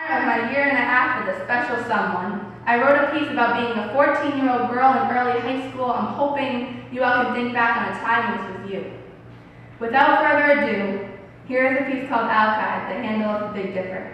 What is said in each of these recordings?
Of my year and a half with a special someone. I wrote a piece about being a 14-year-old girl in early high school. I'm hoping you all can think back on a time when this was you. Without further ado, here is a piece called Alkaid, the handle of the Big Dipper.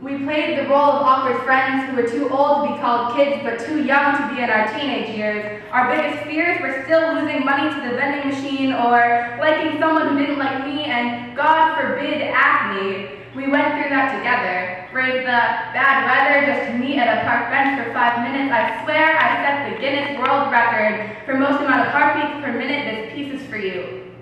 We played the role of awkward friends who were too old to be called kids but too young to be in our teenage years. Our biggest fears were still losing money to the vending machine or liking someone who didn't like me and, God forbid, acne. We went through that together. Braved the bad weather just to meet at a park bench for 5 minutes. I swear I set the Guinness World Record for most amount of heartbeats per minute. This piece is for you.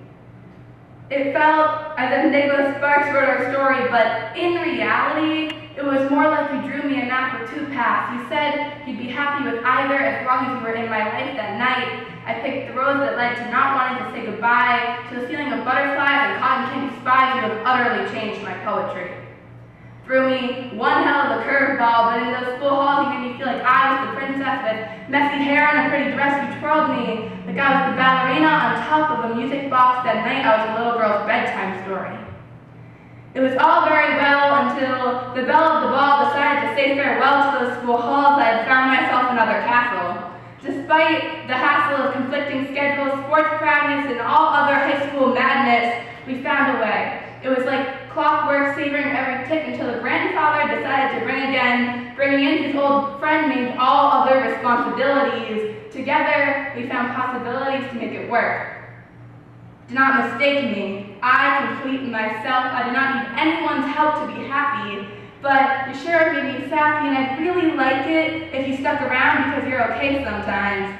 It felt as if Nicholas Sparks wrote our story, but in reality, it was more like you drew me a map with two paths. You said you'd be happy with either as long as you were in my life that night. I picked the road that led to not wanting to say goodbye, to the feeling of butterflies and cotton candy spies. You have utterly changed my poetry. Threw me one hell of a curveball, but in those school halls you made me feel like I was the princess with messy hair and a pretty dress. You twirled me like I was the ballerina on top of a music box. That night I was a little girl's bedtime story. It was all very well until the bell of the ball decided to say farewell to those school halls. I had found myself another castle. Despite the hassle of conflicting schedules, sports practice, and all other high school madness, we found a way. It was like clockwork, savoring every tick until the grandfather decided to ring again, bringing in his old friend named All Other Responsibilities. Together, we found possibilities to make it work. Do not mistake me. I complete myself. I do not need anyone's help to be happy. But you sure made me sappy, and I'd really like it if you stuck around because you're okay sometimes.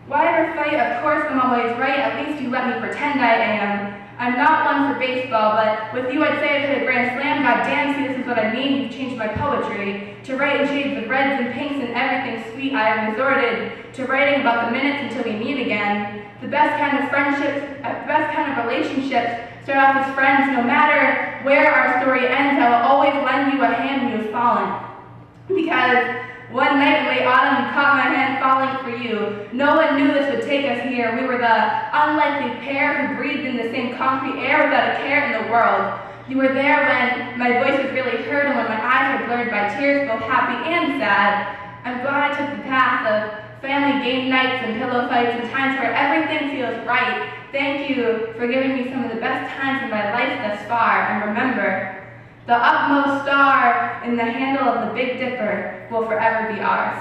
Why ever fight? Of course I'm always right. At least you let me pretend I am. I'm not one for baseball, but with you I'd say I've hit a grand slam. God damn, see, this is what I mean. You've changed my poetry. To write in shades of reds and pinks and everything sweet, I have resorted to writing about the minutes until we meet again. The best kind of friendships, the best kind of relationships start off as friends. No matter where our story ends, I will always lend you a hand when you have fallen. Because one night in late autumn, you caught my hand falling for you. No one knew this would take us here. We were the unlikely pair who breathed in the same concrete air without a care in the world. You were there when my voice was really heard and when my eyes were blurred by tears, both happy and sad. I'm glad I took the path of family game nights and pillow fights and times where everything feels right. Thank you for giving me some of the best times of my life thus far. And remember, the utmost star in the handle of the Big Dipper will forever be ours.